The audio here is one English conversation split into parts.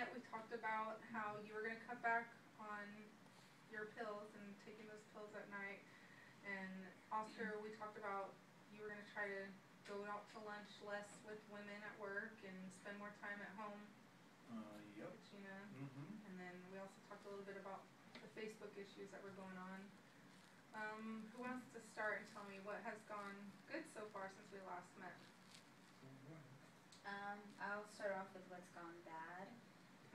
met, we talked about how you were going to cut back on your pills and taking those pills at night. And Oscar, we talked about you were going to try to go out to lunch less with women at work and spend more time at home. Yep. With Gina. And then we also talked a little bit about the Facebook issues that were going on. Who wants to start and tell me what has gone good so far since we last met? I'll start off with what's gone bad.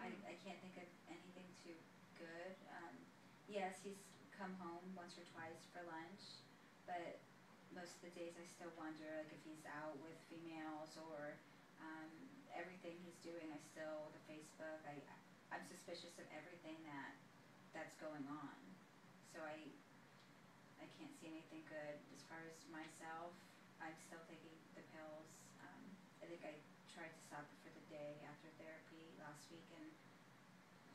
I can't think of anything too good. Yes, he's come home once or twice for lunch, but most of the days I still wonder, like, if he's out with females or everything he's doing. The Facebook, I'm suspicious of everything that's going on. So I can't see anything good. As far as myself, I'm still taking the pills. I think I tried to stop it for the day after therapy last week, and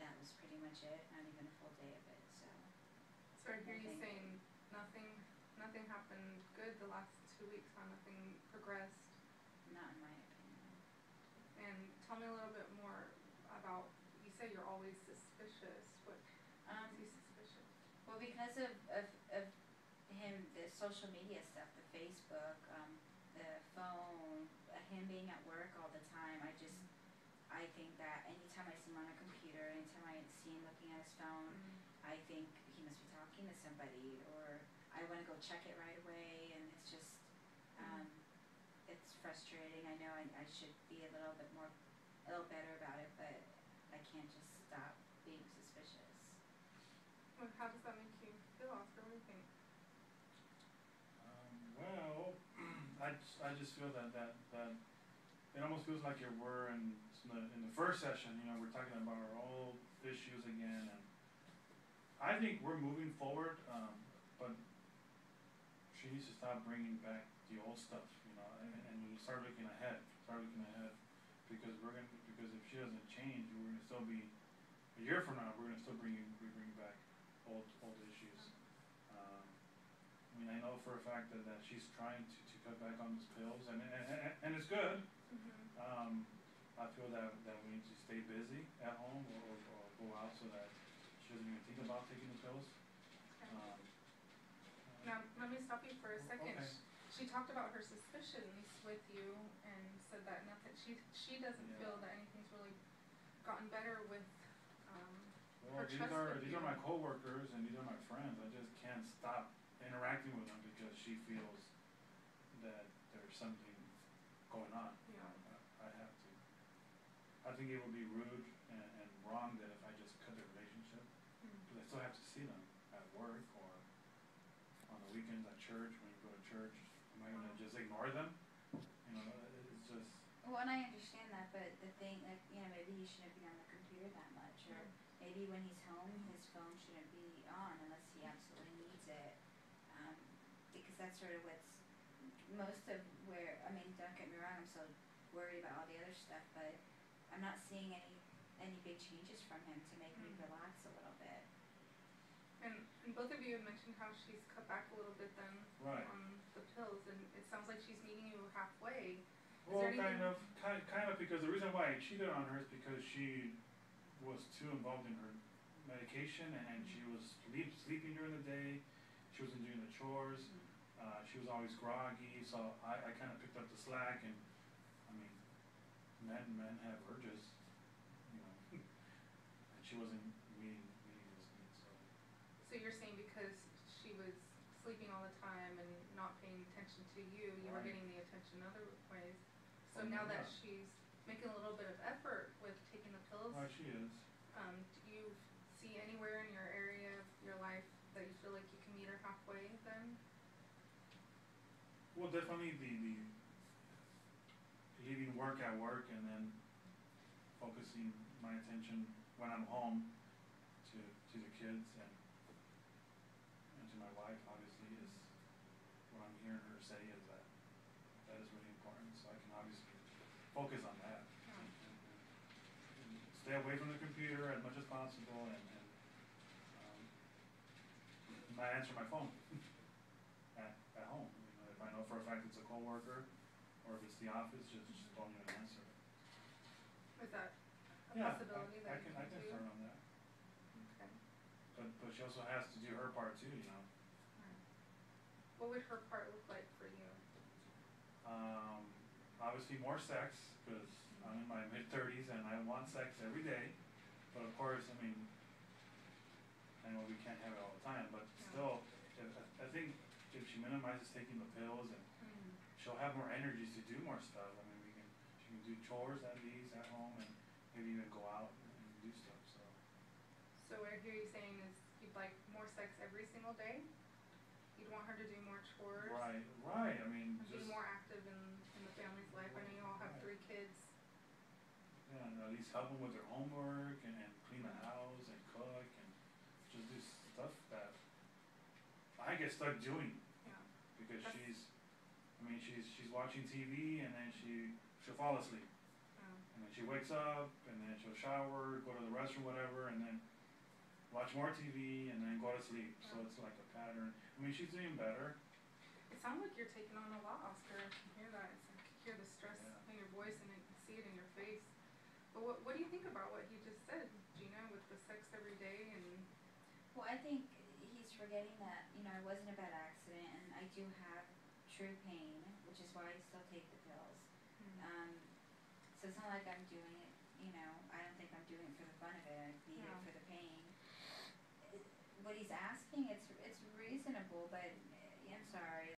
that was pretty much it. Not even a full day of it. So I hear you saying nothing happened good the last 2 weeks, huh? Nothing progressed? Not in my opinion. And tell me a little bit more about, you say you're always suspicious. What makes you suspicious? Well, because of him, the social media stuff, the Facebook, the phone, him being at work all the time, I think that anytime I see him on a computer, anytime I see him looking at his phone, I think he must be talking to somebody, or I want to go check it right away, and it's just, it's frustrating. I know I should be a little better about it, but I can't just stop being suspicious. Well, how does that make you feel, Oscar? What do you think? Well, I just feel that it almost feels like we're in the first session, we're talking about our old issues again, and I think we're moving forward, but she needs to stop bringing back the old stuff, and start looking ahead, because if she doesn't change, we're gonna still be a year from now. We're gonna still be bringing back old issues. I know for a fact that she's trying to cut back on those pills, and it's good. I feel that we need to stay busy at home or go out so that she doesn't even think about taking the pills. Now, let me stop you for a second. Okay. She talked about her suspicions with you and said that she doesn't feel that anything's really gotten better with her trust with these you. are my coworkers and these are my friends. I just can't stop interacting with them because she feels that there's something going on. Yeah. I have to. I think it would be rude and wrong that if I just cut the relationship, because I still have to see them at work or on the weekends at church. When you go to church, am I going to just ignore them? It's just. Well, and I understand that, but the thing, like, maybe he shouldn't be on the computer that much, or maybe when he's home, his phone shouldn't be on unless he absolutely needs it, because that's sort of what's most of where, don't get me wrong, I'm so worried about all the other stuff, but I'm not seeing any big changes from him to make me relax a little bit. And both of you have mentioned how she's cut back a little bit then on the pills, and it sounds like she's meeting you halfway. Well, kind of, because the reason why I cheated on her is because she was too involved in her medication, and she was sleeping during the day. She wasn't doing the chores. She was always groggy, so I kind of picked up the slack, and men have urges, and she wasn't meeting those needs. So you're saying because she was sleeping all the time and not paying attention to you, you were getting the attention other ways. So now that she's making a little bit of effort with taking the pills, she is. Do you see anywhere in your area of your life that you feel like you can meet her halfway then? Well, definitely the leaving work at work and then focusing my attention when I'm home to the kids and to my wife, obviously, is what I'm hearing her say is that is really important. So I can obviously focus on that and stay away from the computer as much as possible and not answer my phone at home. If I know for a fact it's a coworker or if it's the office, just don't even answer it. Is that Yeah, possibility I that you can can do. start on that. Okay. But she also has to do her part too, you know. Right. What would her part look like for you? Obviously more sex, because I'm in my mid-30s and I want sex every day. But of course, I mean, I know we can't have it all the time, but Yeah. still, I think if she minimizes taking the pills, and Mm. she'll have more energies to do more stuff. I mean, she can do chores at least at home, and maybe even go out and do stuff. So what I hear you saying is you'd like more sex every single day? You'd want her to do more chores? Right. I mean, And be just more active in the family's life. I know you all have Right. 3 kids. yeah, and at least help them with their homework and clean the house and cook and just do stuff that I get stuck doing Yeah. because That's- she's watching TV and then she'll fall asleep. And then she wakes up, and then she'll shower, go to the restroom, whatever, and then watch more TV, and then go to sleep. So it's like a pattern. I mean, she's doing better. It sounds like you're taking on a lot, Oscar. I can hear that. It's like, I can hear the stress Yeah. in your voice, and I can see it in your face. But what do you think about what he just said, Gina, with the sex every day and... Well, I think he's forgetting that, it wasn't a bad accident, and I do have true pain, which is why I still take the pills. So it's not like I'm doing it, I don't think I'm doing it for the fun of it. I need it for the pain. What he's asking, it's reasonable, but I'm sorry.